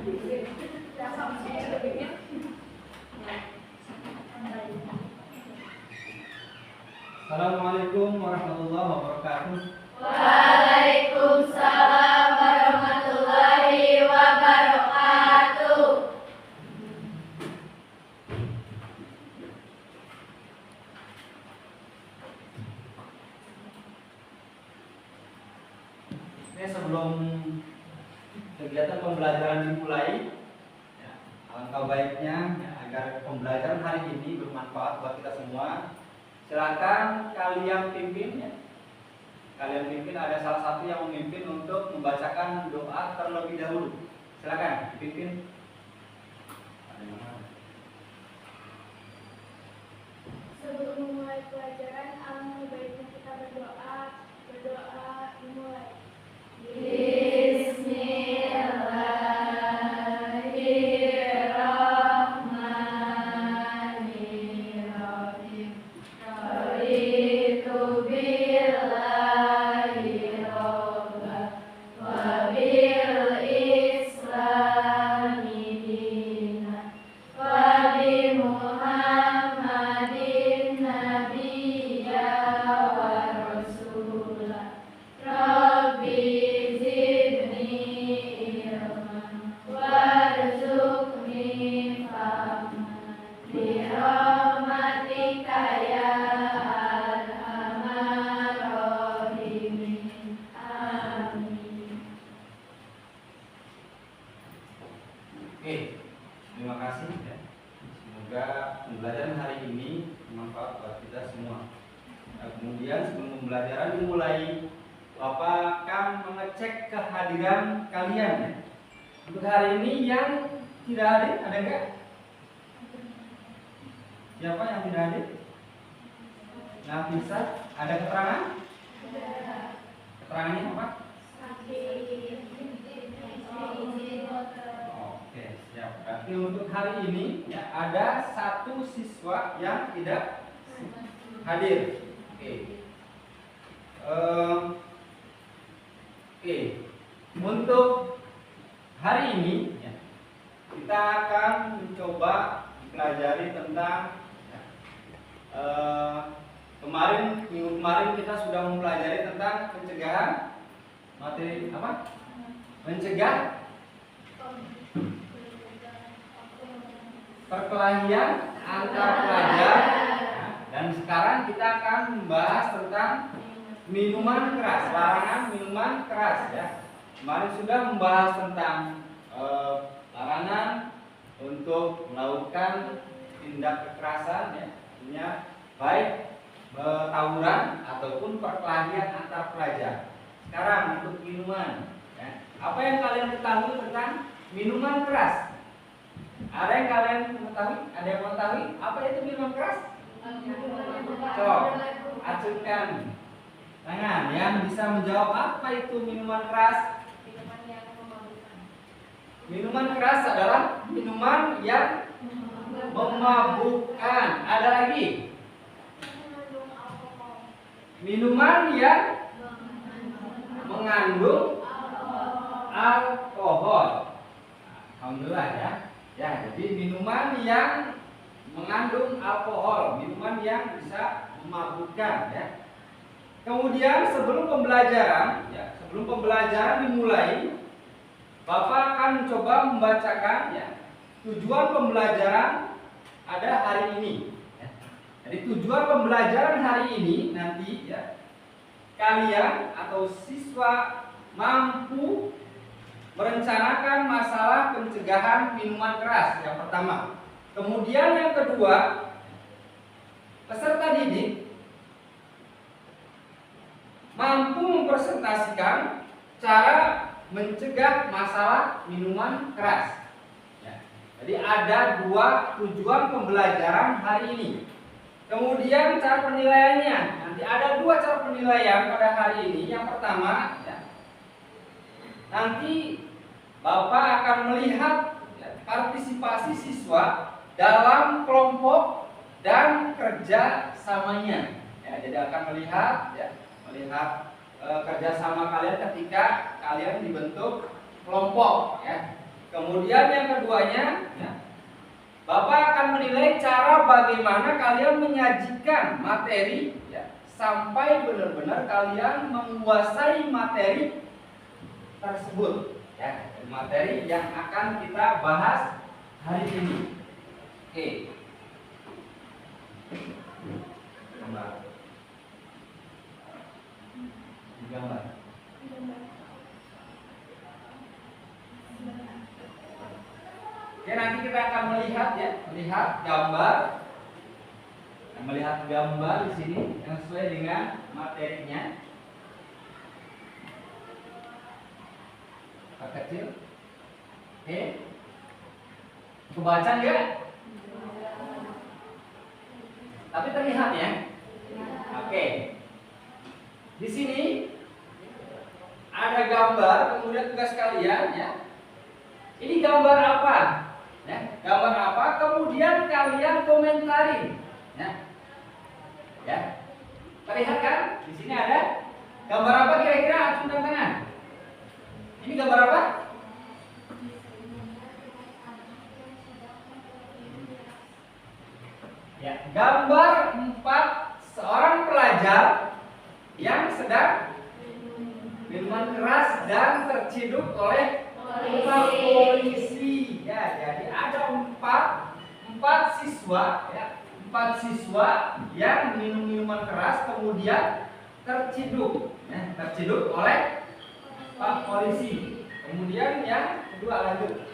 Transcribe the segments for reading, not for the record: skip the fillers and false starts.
Assalamualaikum warahmatullahi wabarakatuh. Waalaikumsalam warahmatullahi wabarakatuh. Oke, sebelum kegiatan pembelajaran dimulai, ya, alangkah baiknya ya, agar pembelajaran hari ini bermanfaat buat kita semua. Silakan kalian pimpin ya. Kalian pimpin, ada salah satu yang memimpin untuk membacakan doa terlebih dahulu. Silakan dipimpin. Sebelum memulai pelajaran, alangkah baiknya kita berdoa. Berdoa dimulai. Bismillahirrahmanirrahim. Raditu billahi robban wa bil islami dinan wa bi Muhammadin nabiyya wa rasulah. Rabbi zidni ilman warzuqni fahman birahmatika ya arhamar rahimin. Amin. Oke, terima kasih ya. Semoga pembelajaran hari ini bermanfaat buat kita semua. Nah, kemudian sebelum pembelajaran dimulai, Bapak akan mengecek kehadiran kalian ya. Untuk hari ini yang tidak hadir ada enggak? Siapa yang tidak hadir? Nah, bisa ada keterangan? Keterangannya apa? Oke, siap. Berarti untuk hari ini ya, ada satu siswa yang tidak hadir. Oke. Oke. Untuk hari ini ya, kita akan mencoba mempelajari tentang minggu kemarin kita sudah mempelajari tentang pencegahan materi apa? Mencegah perkelahian antar pelajar. Dan sekarang kita akan membahas tentang minuman keras, larangan minuman keras ya. Kemarin sudah membahas tentang larangan untuk melakukan tindak kekerasan ya, artinya baik tawuran ataupun perkelahian antar pelajar. Sekarang untuk minuman ya. Apa yang kalian ketahui tentang minuman keras? Ada yang kalian mengetahui? Ada yang mengetahui apa itu minuman keras? Coba acungkan tangan yang bisa menjawab apa itu minuman keras. Minuman keras adalah minuman yang memabukkan. Ada lagi? Minuman yang mengandung alkohol. Alhamdulillah ya. Ya, jadi minuman yang mengandung alkohol, minuman yang bisa memabukkan ya. Kemudian sebelum pembelajaran dimulai, Bapak akan mencoba membacakan ya, tujuan pembelajaran ada hari ini ya. Jadi tujuan pembelajaran hari ini nanti ya, kalian atau siswa mampu merencanakan masalah pencegahan minuman keras yang pertama. Kemudian yang kedua, peserta didik mampu mempresentasikan cara mencegah masalah minuman keras ya. Jadi ada dua tujuan pembelajaran hari ini. Kemudian cara penilaiannya, nanti ada dua cara penilaian pada hari ini. Yang pertama ya, nanti Bapak akan melihat ya, partisipasi siswa dalam kelompok dan kerjasamanya ya. Jadi akan melihat ya, kerjasama kalian ketika kalian dibentuk kelompok ya. Kemudian yang keduanya, ya, Bapak akan menilai cara bagaimana kalian menyajikan materi, ya, sampai benar-benar kalian menguasai materi tersebut, ya, materi yang akan kita bahas hari ini. Oke. Gambar. Oke, nanti kita akan melihat, ya, melihat gambar di sini yang sesuai dengan materinya. Kecil. Oke. Kebaca enggak? Tapi terlihat, ya. Oke. Di sini ada gambar, kemudian tugas kalian, ya. Ini gambar apa? Ya, gambar apa? Kemudian kalian komentari, ya. Ya. Terlihat kan? Di sini ada gambar apa kira-kira? Acungkan tangan. Ini gambar apa? Ya, gambar 4 seorang pelajar yang sedang minuman keras dan terciduk oleh polisi. Ya, jadi ada empat siswa, ya, 4 siswa yang minum minuman keras kemudian terciduk, ya, terciduk oleh Pak polisi. Kemudian yang kedua, lanjut.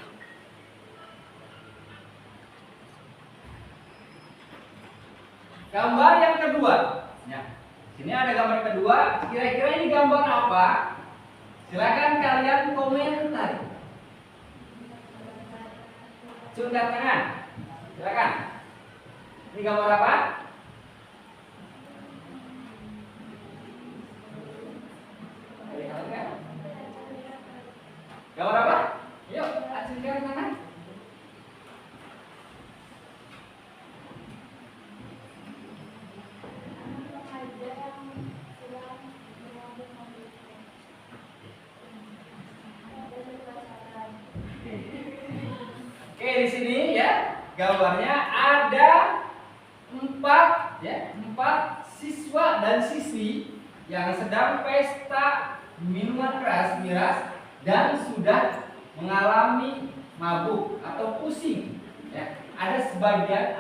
Gambar yang kedua. Ya. Sini ada gambar kedua. Kira-kira ini gambar apa? Silakan kalian komentar. Acungkan tangan. Silakan. Ini gambar apa? Gambar apa? Yuk, acungkan tangan. Oke, di sini, ya, gambarnya ada 4, ya, 4 siswa dan siswi yang sedang pesta minuman keras miras dan sudah mengalami mabuk atau pusing, ya. Ada sebagian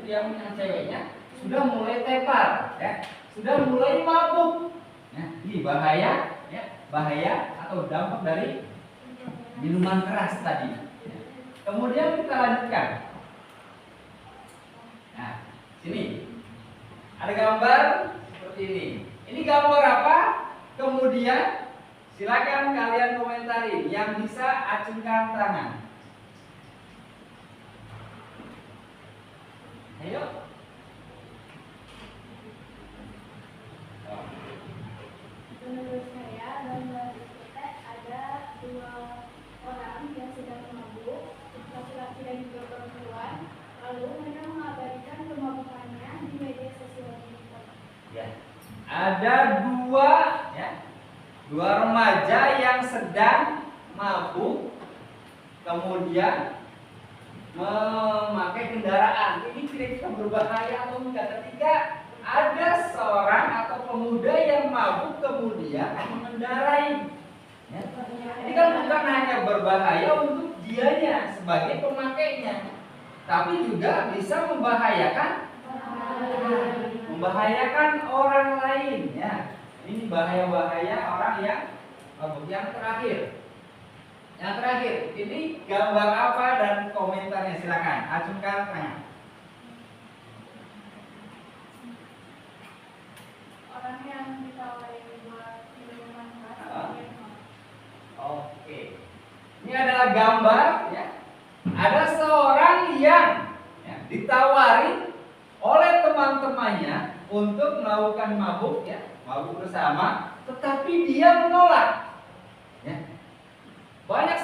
yang ceweknya sudah mulai tepar, ya, sudah mulai mabuk. Nah, ini bahaya, ya, bahaya atau dampak dari minuman keras tadi. Ya. Kemudian kita lanjutkan. Nah, sini ada gambar seperti ini. Ini gambar apa? Kemudian silakan kalian komentari. Yang bisa acungkan tangan. Ayo. Menurut saya, gambar itu ada 2 orang yang sedang mabuk, laki-laki dan juga perempuan. Lalu mereka mengabadikan kemabukannya di media sosial TikTok. Ya. Ada 2, ya, 2 remaja yang sedang mabuk, kemudian memakai kendaraan. Ini kira-kira berbahaya atau enggak ketika ada seorang atau pemuda yang mabuk kemudian mengendarai. Ya. Ini kan bukan hanya berbahaya untuk dianya sebagai pemakainya, tapi juga bisa membahayakan orang lain, ya. Ini bahaya-bahaya orang yang mabuk. Yang terakhir, ini gambar apa dan komentarnya, silakan acungkan tangan. Orang yang ditawari buat minuman keras. Oke. Ini adalah gambar, ya. Ada seorang yang, ya, ditawari oleh teman-temannya untuk melakukan mabuk, ya, mabuk bersama, tetapi dia menolak. Ya. Banyak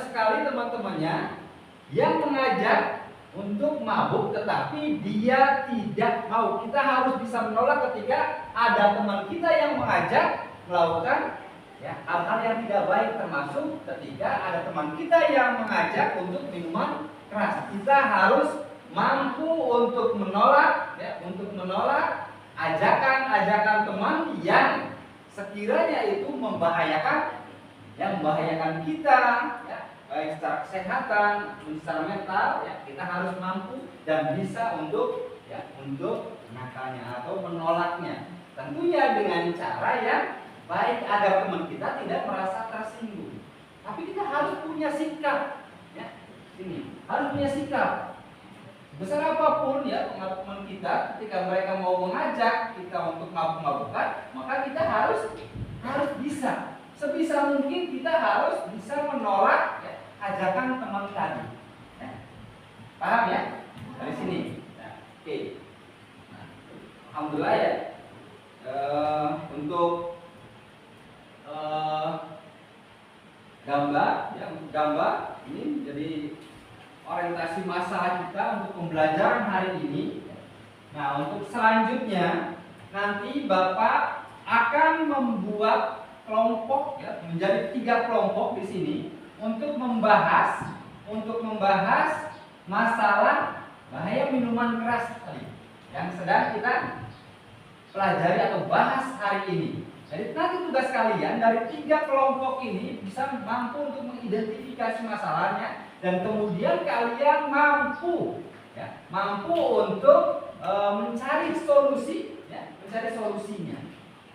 sekali teman-temannya yang mengajak untuk mabuk, tetapi dia tidak mau. Kita harus bisa menolak ketika ada teman kita yang mengajak melakukan, ya, hal-hal yang tidak baik, termasuk ketika ada teman kita yang mengajak untuk minuman keras. Kita harus mampu untuk menolak, ya, untuk menolak ajakan-ajakan teman yang sekiranya itu membahayakan, yang membahayakan kita, ya, baik secara kesehatan, secara mental, ya, kita harus mampu dan bisa untuk, ya, untuk menakalnya atau menolaknya. Tentunya dengan cara yang baik agar teman kita tidak merasa tersinggung. Tapi kita harus punya sikap, ya, ini harus punya sikap. Besar apapun, ya, pengaruh teman kita, ketika mereka mau mengajak kita untuk mabuk-mabukan, maka kita harus bisa, sebisa mungkin kita harus bisa menolak, ya, ajakan teman tadi. Ya. Paham ya? Dari sini. Nah, oke. Nah, alhamdulillah ya. Untuk gambar, ya, untuk gambar ini jadi orientasi masalah kita untuk pembelajaran hari ini. Nah, untuk selanjutnya nanti Bapak akan membuat kelompok, ya, menjadi 3 kelompok di sini untuk membahas masalah bahaya minuman keras tadi yang sedang kita pelajari atau bahas hari ini. Jadi nanti tugas kalian dari 3 kelompok ini bisa mampu untuk mengidentifikasi masalahnya dan kemudian kalian mampu, ya, mampu untuk mencari solusi, ya, mencari solusinya.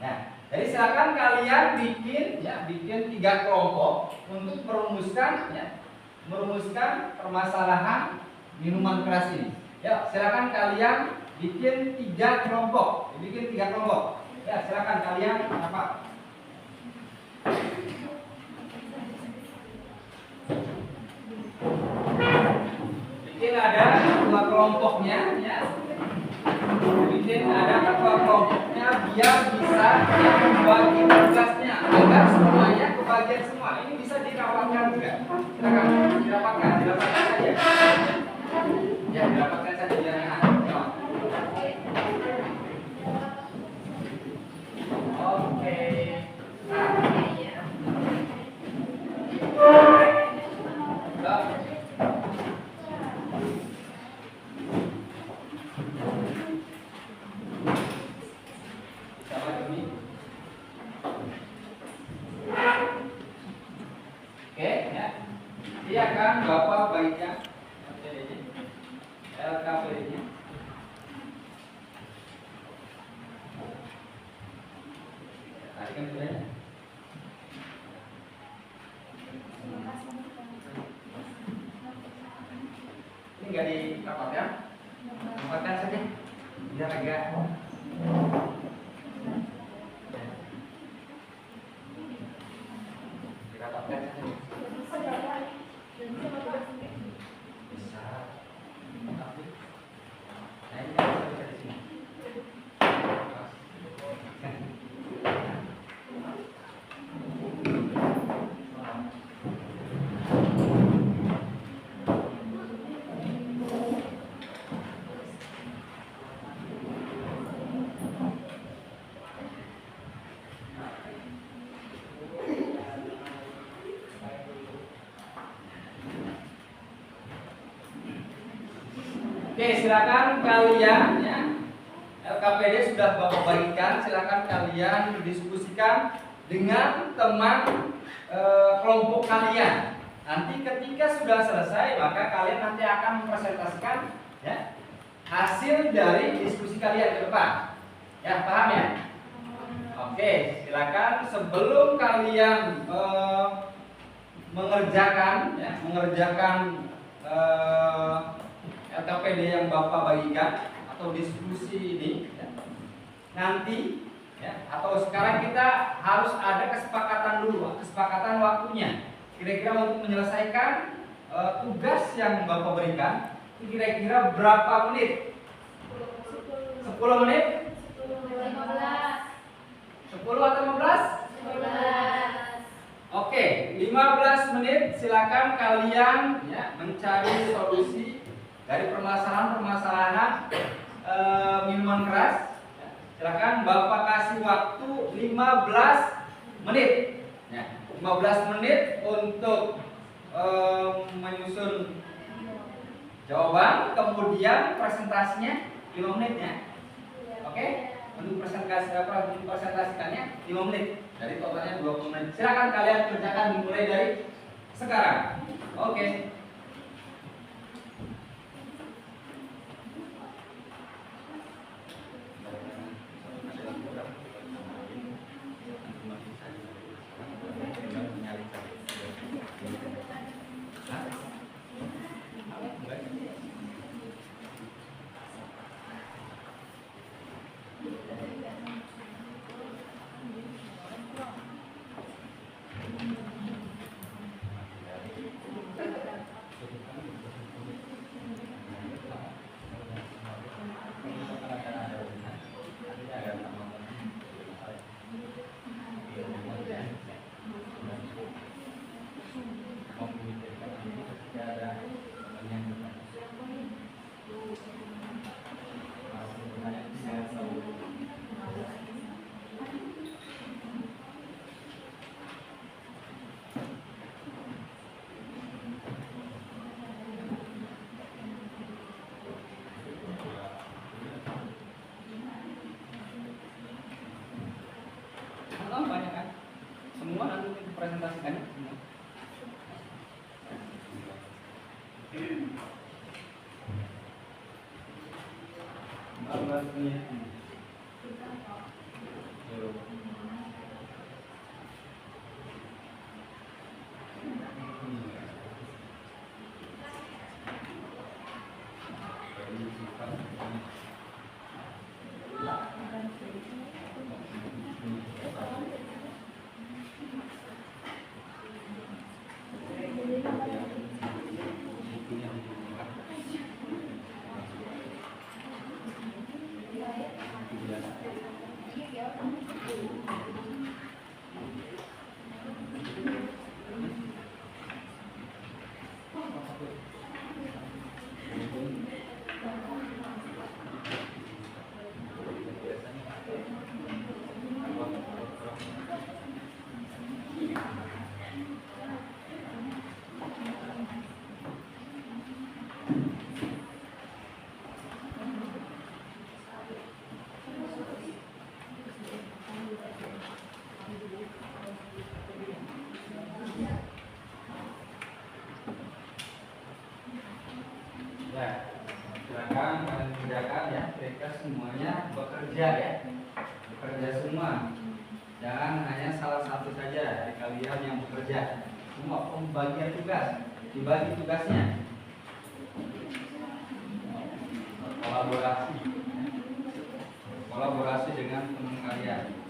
Nah, jadi silakan kalian bikin 3 kelompok untuk merumuskan permasalahan minuman keras ini. Ya, silakan kalian bikin 3 kelompok. Ya, silakan kalian apa? Bikin ada 2 kelompoknya, ya. Bikin ada 2 kelompoknya biar bisa membagi tugasnya agar semuanya kebagian semua. Ini bisa dirapatkan juga. Silakan dirapatkan saja. Ya, dirapatkan saja biar enak. Oke. Iya kan, Bapak baiknya LKPD-nya. Tadi kan sudah ya? Ini nggak dirapatkan? Rapatkan saja. Biar agak dirapatkan saja. Bisa. Tapi nah ini kan bisa di sini. Oke, silakan kalian, ya, LKPD sudah Bapak bagikan. Silakan kalian diskusikan dengan teman kelompok kalian. Nanti ketika sudah selesai, maka kalian nanti akan mempresentasikan, ya, hasil dari diskusi kalian ke depan. Ya, paham ya? Oke, silakan sebelum kalian mengerjakan LKPD yang Bapak bagikan atau diskusi ini, ya, nanti, ya, atau sekarang kita harus ada kesepakatan dulu, kesepakatan waktunya. Kira-kira untuk menyelesaikan tugas yang Bapak berikan, kira-kira berapa menit? 10 menit? 10 atau 15? 15. Oke, 15 menit silakan kalian, ya, mencari solusi dari permasalahan minuman keras. Silakan Bapak kasih waktu 15 menit. 15 menit untuk menyusun jawaban, kemudian presentasinya 5 menit ya. Oke? Untuk presentasikannya 5 menit. Dari totalnya 20 menit. Silakan kalian kerjakan dimulai dari sekarang. Oke. Banyak kan? Semua nanti presentasikannya semua. Ya, silakan kalian kerjakan ya. Mereka semuanya bekerja ya, bekerja semua. Jangan hanya salah satu saja dari kalian yang bekerja. Semua pembagian tugas, dibagi tugasnya. Kolaborasi dengan teman kalian.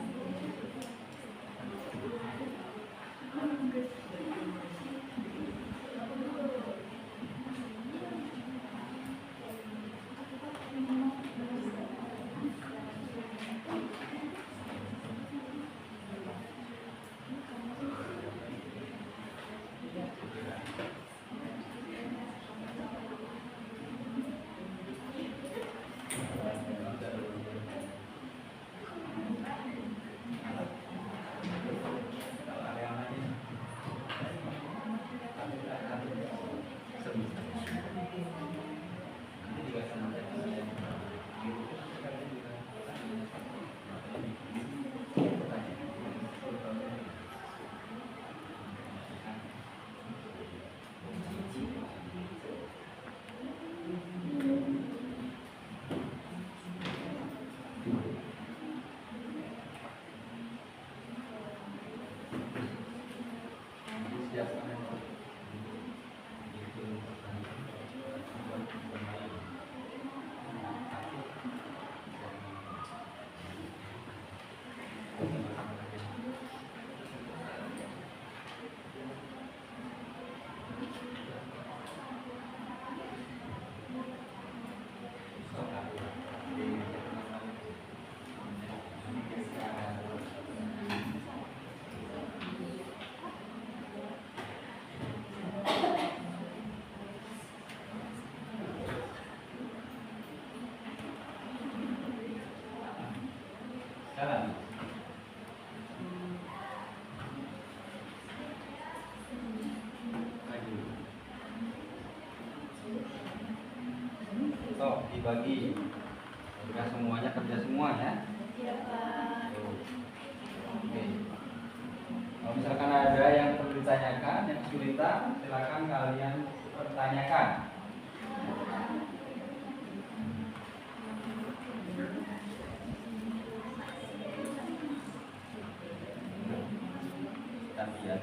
Sok dibagi. Enggak semuanya kerja semua ya. Iya, Pak. Oke. Kalau misalkan ada yang perlu ditanyakan, yang kesulitan, silakan kalian pertanyakan. Kita lihat.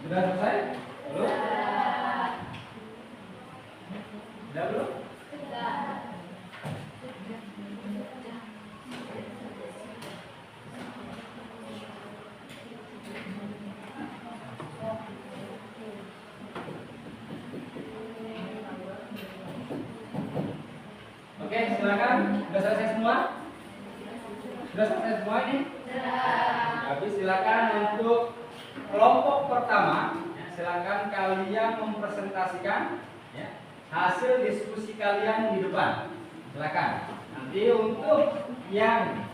Sudah selesai? Belum? Sudah belum? Oke, silakan. Sudah selesai semua? Sudah selesai semua ini? Habis silakan untuk kelompok pertama, ya, silakan kalian mempresentasikan ya, hasil diskusi kalian di depan. Silakan. Nanti untuk yang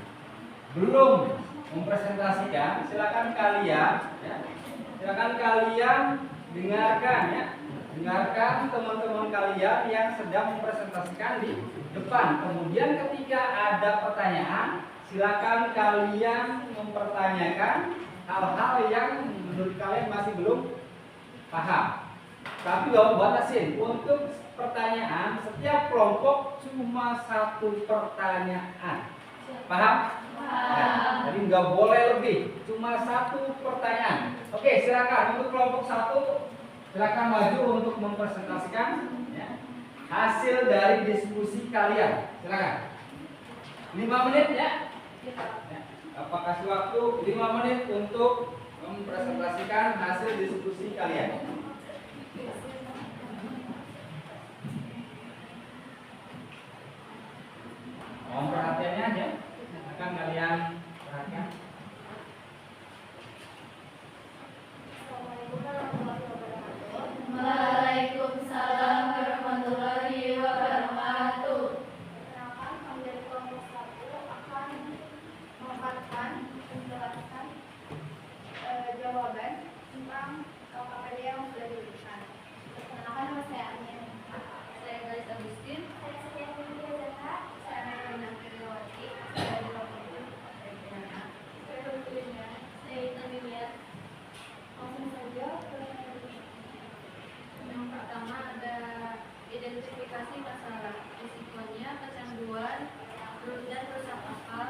belum mempresentasikan, silakan kalian ya, silakan kalian dengarkan ya. Dengarkan teman-teman kalian yang sedang mempresentasikan di depan. Kemudian ketika ada pertanyaan, silakan kalian mempertanyakan hal-hal yang menurut kalian masih belum paham. Tapi batasin untuk pertanyaan, setiap kelompok cuma satu pertanyaan. Paham? Nah, jadi nggak boleh lebih, cuma satu pertanyaan. Oke, silakan untuk kelompok satu, silakan maju untuk mempresentasikan ya, hasil dari diskusi kalian. Silakan. 5 menit ya. Apa kasih waktu 5 menit untuk mempresentasikan hasil diskusi kalian. Mohon perhatiannya aja. Akan kalian perhatikan. Waalaikumsalam warahmatullahi wabarakatuh. Perkenalkan, kami dari kelompok 1 akan memaparkan menjelaskan jawaban tentang KPD yang sudah diberikan. Perkenalkan, nama saya Amin. Saya Galis Agustin. Saya Setia Mulia Zata. Saya Melina Fitriwati. Saya di kelompok Saya Dulfilia. Saya Intan Wiliat. Langsung saja ke Yang pertama ada identifikasi masalah, risikonya kecanduan dan rusak akal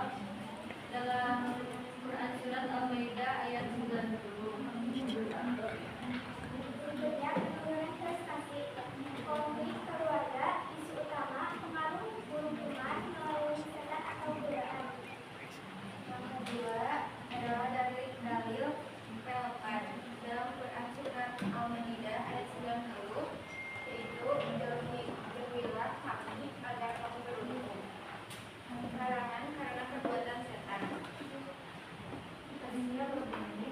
dalam Quran Surat Al-Maidah ayat 90. berikutnya mengenai prestasi konflik keluarga. Isu utama pengaruh hubungan melalui setan atau godaan. Yang kedua adalah dalil P8 dalam Quran Surat Al-Maidah ayat 90, yaitu jauhilah kami agar kamu beruntung. Larangan karena perbuatan setan. Tadinya berbunyi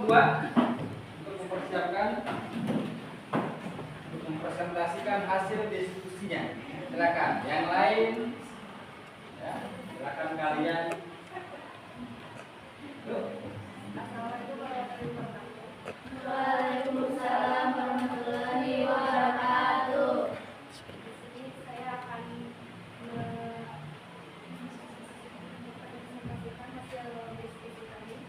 2 untuk mempresentasikan hasil diskusinya. Silakan. Yang lain, ya, silakan kalian. Yuk. Waalaikumsalam warahmatullahi wabarakatuh. Saya akan mempresentasikan hasil diskusi kami.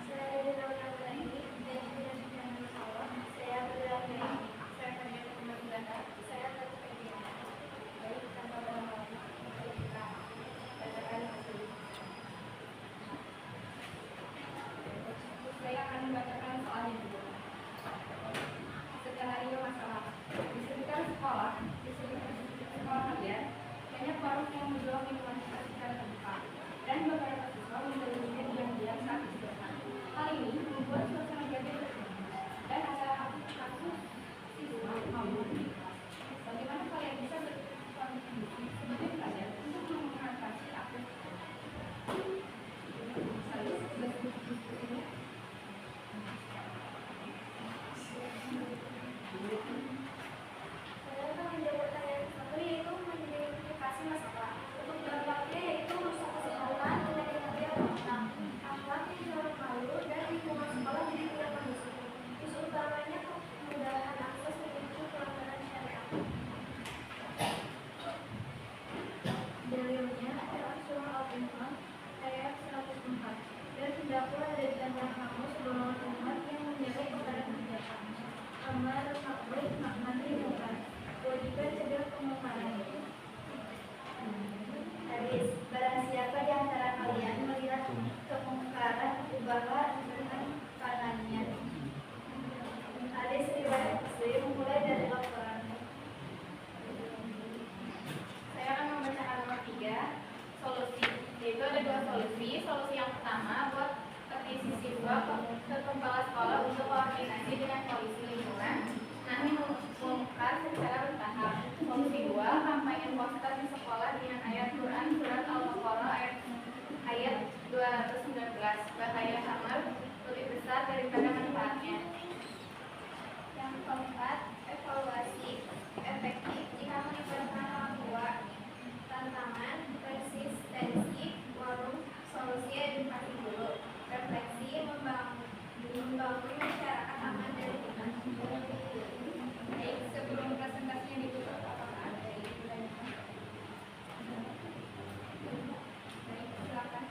Saya dari Rawat ini, dan dengan Allah, saya bergerak dari saya kerja di Rumah Belanda, saya berkegiatan. Baik, tanpa berlama-lama, kita bacakan hasil. Saya akan membacakan soalnya dulu. Skenario masalah. Disebutkan sekolah kalian, banyak warung yang menjual minuman keras secara terbuka, dan beberapa siswa membelinya diam-diam saat disediakan. Hal ini membuat suasana belajar terganggu, dan ada kasus siswa maupun di kelas. Bagaimana kalian bisa berkontribusi sebagai pelajar untuk mengatasi akses Saya akan menjawab pertanyaan satu, yaitu mengidentifikasi masalah. Untuk dampaknya yaitu rusak kesehatan, tidak yang otak, akhlak yang jorok malu, dan lingkungan sekolah jadi tidak kondusif. Isu utamanya kemudahan akses menuju pelanggaran syariat. Dalilnya adalah surah Al-Imran ayat 104. Dan tidaklah ada di antara kamu seorang umat yang menjaga kepada kebijakan. Amar ma'ruf nahi munkar. Kewajiban cegah kemungkaran. Hadis, barang siapa di antara kalian melihat kemungkaran, ubahlah dengan pandangannya. Hadis riwayat Muslim mulai dari Al-Quran. Saya akan membacakan nomor 3, solusi. Yaitu ada 2 solusi. Solusi yang pertama buat petisi siswa ke kepala sekolah untuk koordinasi dengan polisi lingkungan. Nahi munkar secara bertahap. Solusi 2, kampanye poster di sekolah dengan ayat Quran surat Al-Baqarah ayat 219. Bahaya hamar lebih besar daripada manfaatnya. Yang keempat, evaluasi efektif jika melibatkan orang tua. Tantangan, resistensi, warung, solusi edukasi dulu, refleksi, membangun masyarakat aman dan lingkungan. Baik, sebelum presentasinya ditutup, apakah ada yang ditanyakan? Baik, silakan.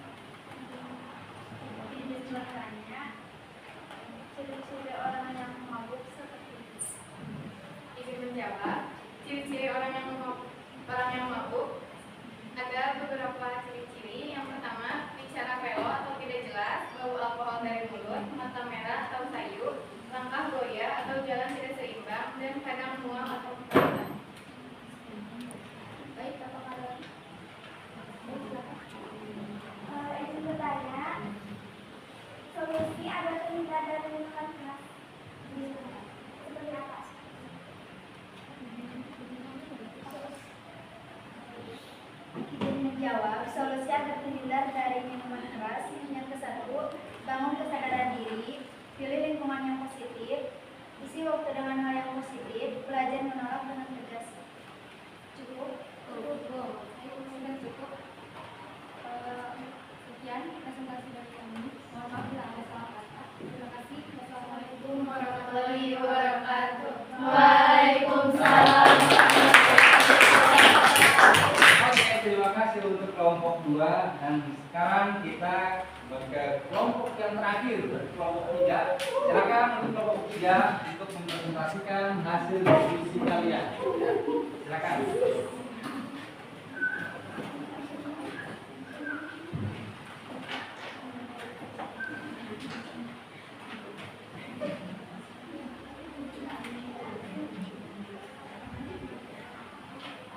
Ini silakannya. Ciri-ciri orang yang mabuk seperti ini. Izin menjawab. Ciri-ciri orang yang mabuk ada beberapa ciri-ciri. Yang pertama, bicara pelo atau tidak jelas, bau alkohol dari mulut, mata merah atau sayu, langkah goyah atau jalan tidak seimbang, dan kadang mual atau ketakutan. Baik, apakah ada? Izin bertanya, solusi agar terhindar dari minuman keras seperti apa? Menjawab, solusi agar terhindar dari minuman keras yang ke-1, bangun kesadaran diri, pilih lingkungan yang positif, isi waktu dengan hal yang positif, belajar menolak dengan tegas. Cukup? Cukup. Sudah cukup. Sekian presentasi dari kami. Mohon maaf bila ada salah kata. Terima kasih. Wassalamualaikum warahmatullahi wabarakatuh. Waalaikumsalam. Oke, terima kasih untuk kelompok 2, dan sekarang kita ke kelompok yang terakhir, kelompok 3. Silakan untuk kelompok 3 untuk mempresentasikan hasil diskusi kalian. Silakan.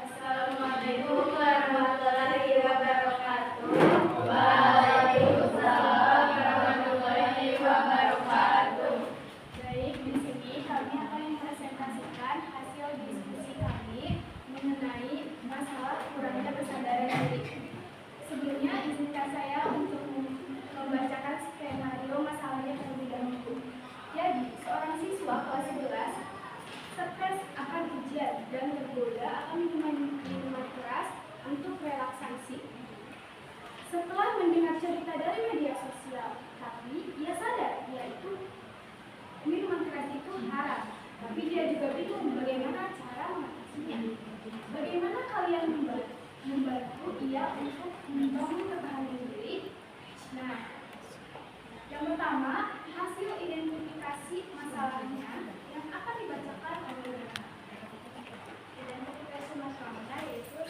Assalamualaikum warahmatullahi wabarakatuh. Waalaikumsalam warahmatullahi wabarakatuh. Baik, di sini kami akan mempresentasikan hasil diskusi kami mengenai masalah kurangnya kesadaran diri. Sebelumnya, izinkan saya untuk membacakan skenario pertama, hasil identifikasi masalahnya yang akan dibacakan oleh identifikasi masalahnya yaitu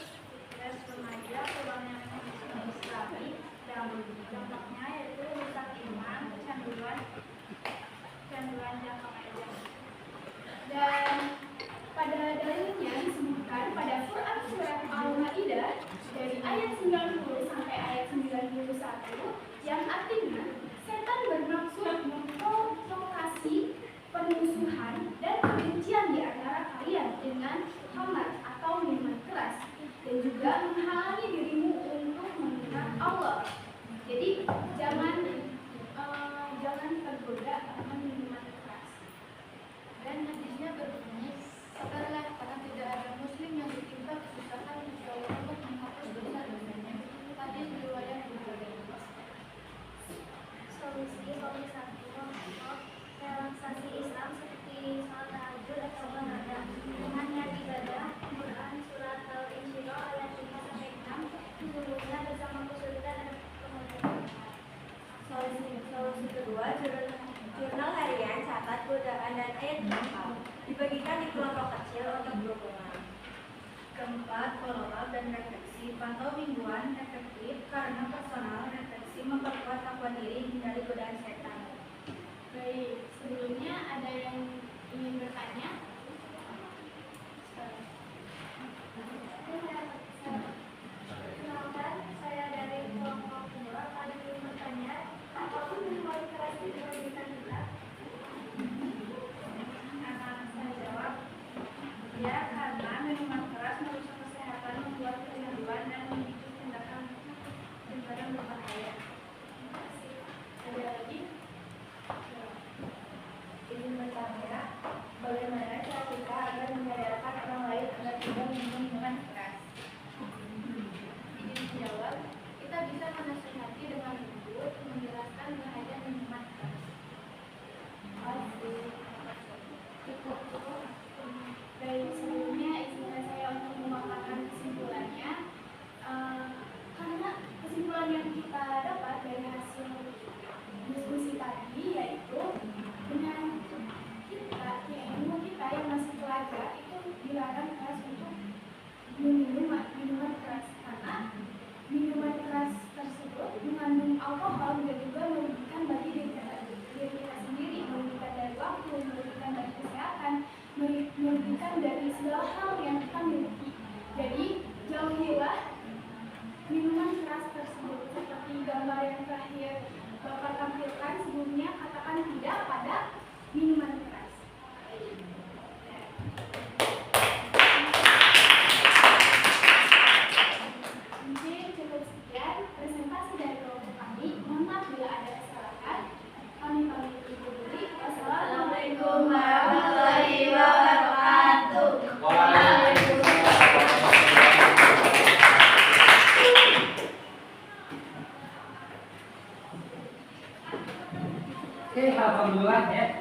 stres remaja, kebanyakan Islam Islami, dan dampaknya yaitu rusak iman, kecanduan jangka panjang. Dan pada dalilnya disebutkan pada Quran surat Al-Maidah dari ayat 90 sampai ayat 91 yang artinya setan bermaksud memprovokasi permusuhan dan kebencian di antara kalian dengan khamar atau minuman keras dan juga menghalangi dirimu untuk mengenal Allah. Jadi jangan tergoda dengan minuman keras. Dan hadisnya berbunyi, sabarlah karena tidak ada muslim yang ditimpa kesusahan kecuali Allah menghapus dosa-dosanya. Hadis riwayat Bukhari. Solusi relaksasi Islam seperti sholat tahajud atau begadang dengan niat ibadah Quran surat Al-Insyirah ayat 5-6 sesungguhnya bersama kesulitan dan kemudahan. Solusi kedua, jurnal harian catat godaan dan ayat nakal dibagikan di kelompok kecil untuk berhubungan. Keempat, follow-up dan refleksi pantau mingguan efektif karena personal refleksi memperkuat takwa diri hindari godaan setan. Baik, sebelumnya ada yang ingin bertanya? Kenalkan, saya dari kelompok 2. Kami ingin bertanya, apakah minuman keras itu merugikan kita? Akan saya jawab, ya, karena minuman keras merusak kesehatan, membuat kecanduan dan memicu tindakan berbahaya. Ada lagi? Izin bertanya, bagaimana cara kita agar menyadarkan orang lain agar tidak minum minuman keras? Izin menjawab, kita bisa menasihati dengan lembut, menjelaskan bahaya minuman keras. Baik, sebelumnya izinkan saya untuk memaparkan kesimpulannya. Karena kesimpulan yang kita dapat dari hasil diskusi tadi yaitu dengan ilmu kita yang masih pelajar itu dilarang keras untuk meminum minuman keras karena minuman keras tersebut mengandung alkohol dan juga merugikan bagi diri kita sendiri, merugikan dari waktu, merugikan dari kesehatan, merugikan dari segala hal yang kita miliki. Jadi jauhilah minuman keras tersebut. Seperti gambar yang terakhir Bapak tampilkan sebelumnya, katakan tidak pada minuman keras. Mungkin cukup sekian presentasi dari kelompok kami. Mohon maaf bila ada kesalahan. Kami pamit undur diri. Wassalamualaikum warahmatullahi wabarakatuh. Oke, alhamdulillah ya.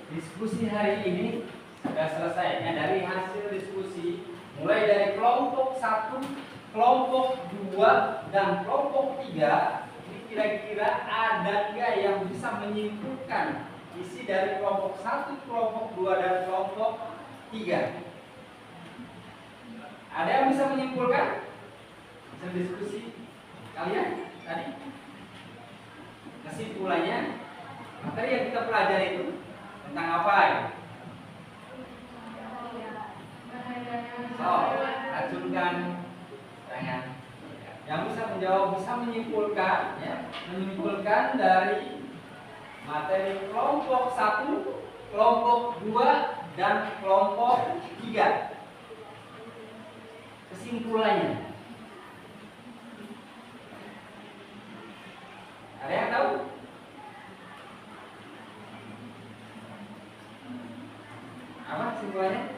Diskusi hari ini sudah selesai. Ya, dari hasil diskusi mulai dari kelompok 1, kelompok 2 dan kelompok 3, ini kira-kira ada nggak yang bisa menyimpulkan isi dari kelompok 1, kelompok 2 dan kelompok 3? Ada yang bisa menyimpulkan hasil diskusi kalian tadi? Kesimpulannya, materi yang kita pelajari itu tentang apa ya? Oh, acungkan tangan. Yang bisa menjawab, bisa menyimpulkan, ya, menyimpulkan dari materi kelompok 1, kelompok 2 dan kelompok 3. Kesimpulannya, ada yang tahu? Apa kesimpulannya?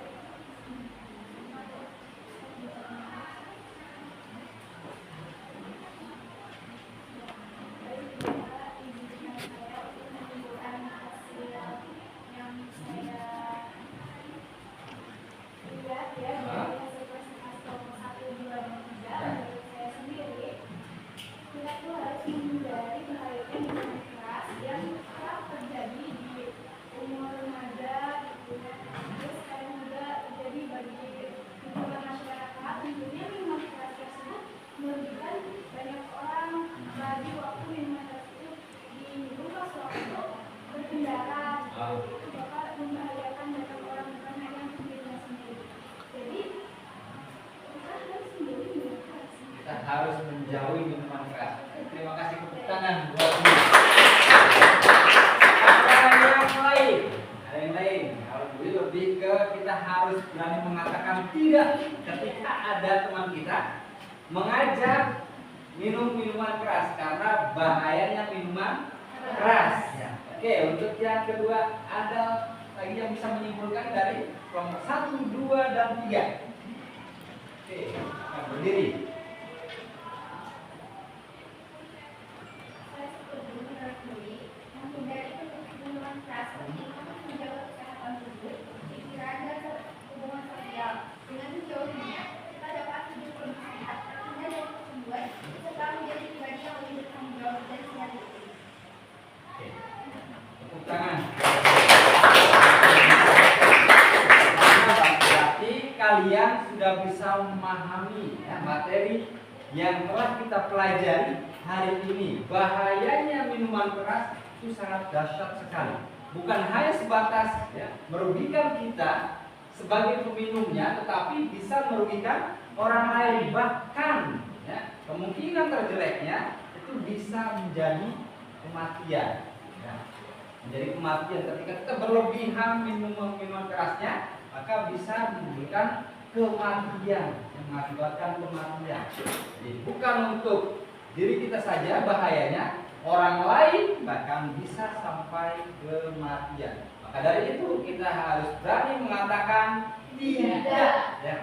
Kita itu harus menghindari bahayanya minuman keras yang bakal membahayakan banyak orang bukan hanya dirinya sendiri. Jadi kita harus menjauhi minuman keras. Kita harus menjauhi minuman keras. Terima kasih, tepuk tangan buat Bu. Ada yang lain? Ada yang lain? Kalau Bu lebih ke kita harus berani mengatakan tidak ketika ada teman kita mengajak minum minuman keras karena bahayanya minuman keras. Ya. Oke, untuk yang kedua ada lagi yang bisa menyimpulkan dari kelompok 1, 2, dan 3. Oke, nah, berdiri. Saya setuju menurut Dwi, menghindari minuman keras penting untuk menjaga kesehatan tubuh, pikiran dan hubungan sosial. Dengan menjauhinya, kita dapat hidup lebih sehat, terhindar dari kecanduan, serta menjadi pribadi yang lebih bertanggung jawab dan siap. Oke, tepuk tangan. Berarti kalian sudah bisa memahami ya, materi yang telah kita pelajari hari ini. Bahayanya minuman keras itu sangat dahsyat sekali. Bukan hanya sebatas ya, merugikan kita sebagai peminumnya, tetapi bisa merugikan orang lain. Bahkan ya, kemungkinan terjeleknya itu bisa menjadi kematian. Ya, menjadi kematian ketika kita berlebihan minuman kerasnya, maka bisa menimbulkan kematian, yang mengakibatkan kematian. Jadi bukan untuk diri kita saja bahayanya, orang lain bahkan bisa sampai kematian. Maka dari itu kita harus berani mengatakan tidak, ya.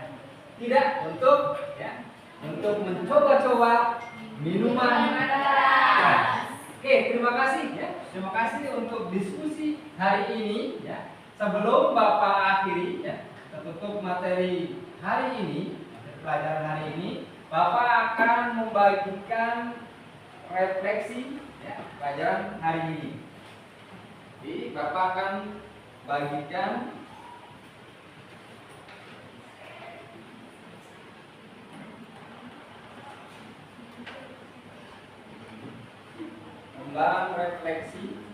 Tidak untuk ya, untuk mencoba-coba minuman keras. Oke, terima kasih ya. Terima kasih untuk diskusi hari ini ya. Sebelum Bapak akhiri ya, tertutup materi hari ini, pelajaran hari ini, Bapak akan membagikan refleksi ya, pelajaran hari ini. Jadi Bapak akan bagikan kembang refleksi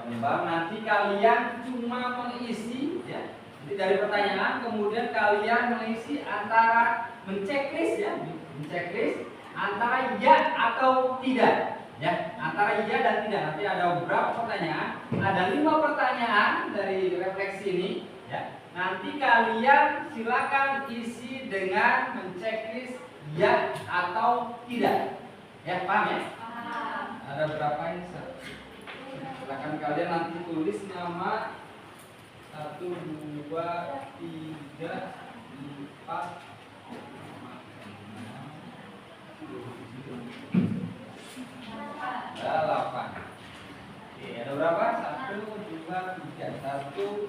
kembang. Nanti kalian cuma mengisi ya, jadi dari pertanyaan kemudian kalian mengisi antara menceklis ya, menceklis antara ya atau tidak ya, antara ya dan tidak. Nanti ada beberapa pertanyaan, ada 5 pertanyaan dari refleksi ini ya. Nanti kalian silakan isi dengan menceklis ya atau tidak. Ya, paham ya? Ada berapa ini? Silakan kalian nanti tulis nama 1, 2, 3, 4, 5, 6, 7, 8. Oke, ada berapa? 1, 2, 3. 1, 2,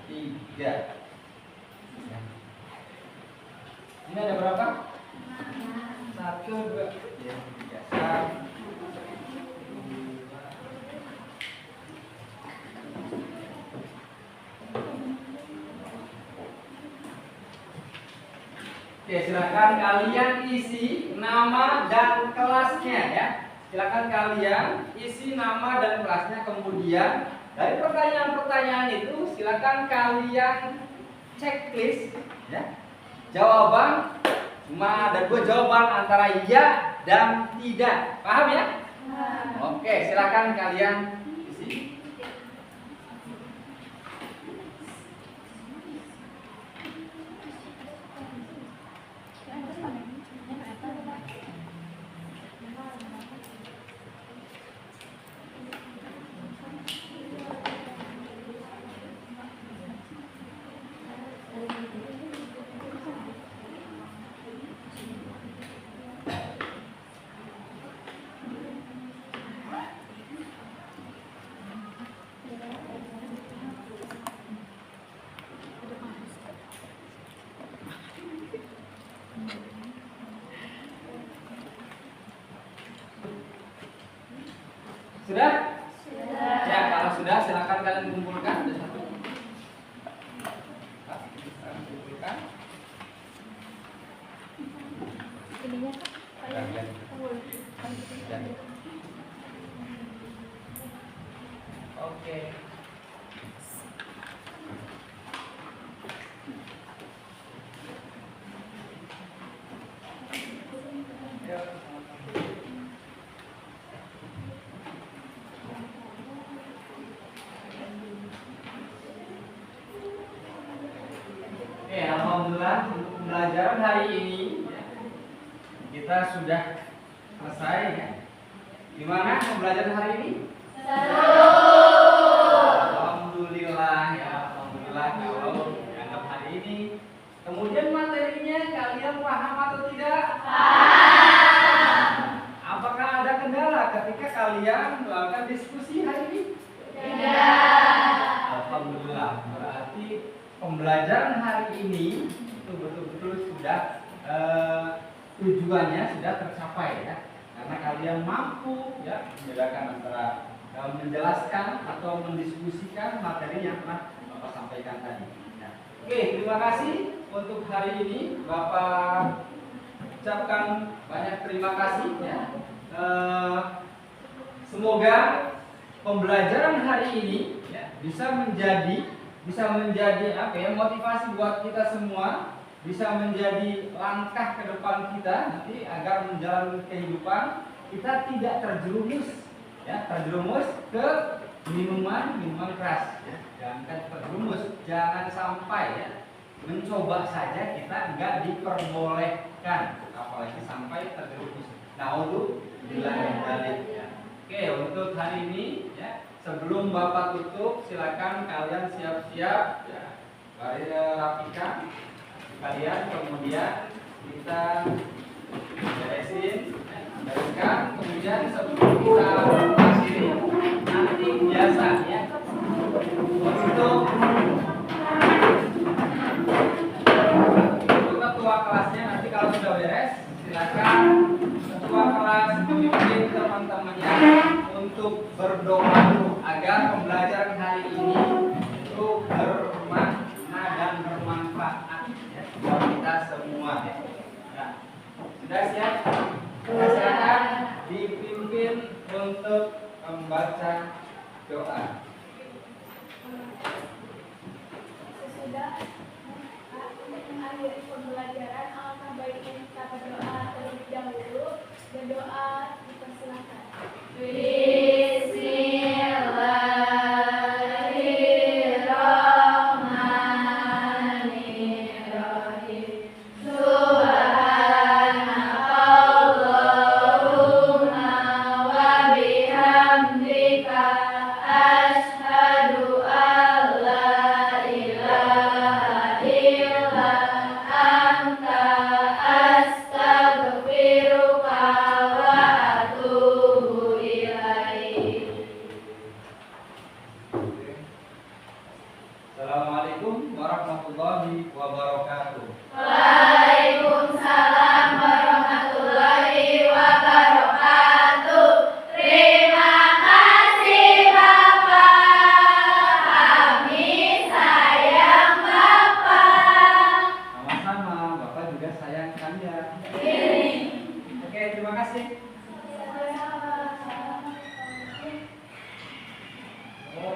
3. Ini ada berapa? 1, 2, 3. Oke, silakan kalian isi nama dan kelasnya ya. Silakan kalian isi nama dan kelasnya. Kemudian dari pertanyaan-pertanyaan itu silakan kalian checklist ya. Jawaban cuma ada 2 jawaban antara ya dan tidak. Paham ya? Oke, silakan kalian isi. alhamdulillah untuk pembelajaran hari ini ya, kita sudah selesai ya. Gimana pembelajaran hari ini? Alhamdulillah ya, alhamdulillah kalau dianggap hari ini. Kemudian materinya kalian paham atau tidak? Apakah ada kendala ketika kalian melakukan diskusi hari ini? Alhamdulillah, berarti pembelajaran hari ini itu betul-betul sudah tujuannya sudah tercapai ya, karena kalian mampu ya membedakan antara menjelaskan atau mendiskusikan materi yang telah Bapak sampaikan tadi. Ya. Oke, terima kasih untuk hari ini. Bapak ucapkan banyak terima kasih ya. Semoga pembelajaran hari ini ya, bisa menjadi apa ya, motivasi buat kita semua, bisa menjadi langkah ke depan kita nanti agar menjalani kehidupan kita tidak terjerumus ke minuman keras ya. Jangan sampai ya, mencoba saja kita enggak diperbolehkan apalagi sampai terjerumus. Naudzubillah min dzalik ya. Oke, untuk hari ini ya, sebelum Bapak tutup, silakan kalian siap-siap ya, rapikan kalian, kemudian kita bereskan, kemudian sebelum kita akhiri nanti biasa ya, untuk ketua kelasnya nanti kalau sudah beres silakan ketua kelas memimpin teman-temannya untuk berdoa agar pembelajaran hari ini itu bermakna dan bermanfaat ya, buat kita semua ya. Nah, sudah siap? Silakan dipimpin untuk membaca doa. Sesudah mengakhiri pembelajaran, alangkah baiknya kita berdoa terlebih dahulu. Berdoa dipersilakan. Assalamualaikum warahmatullahi wabarakatuh. Waalaikumsalam warahmatullahi wabarakatuh. Terima kasih Bapak. Kami sayang Bapak. Sama-sama, Bapak juga sayang kalian. Oke, terima kasih.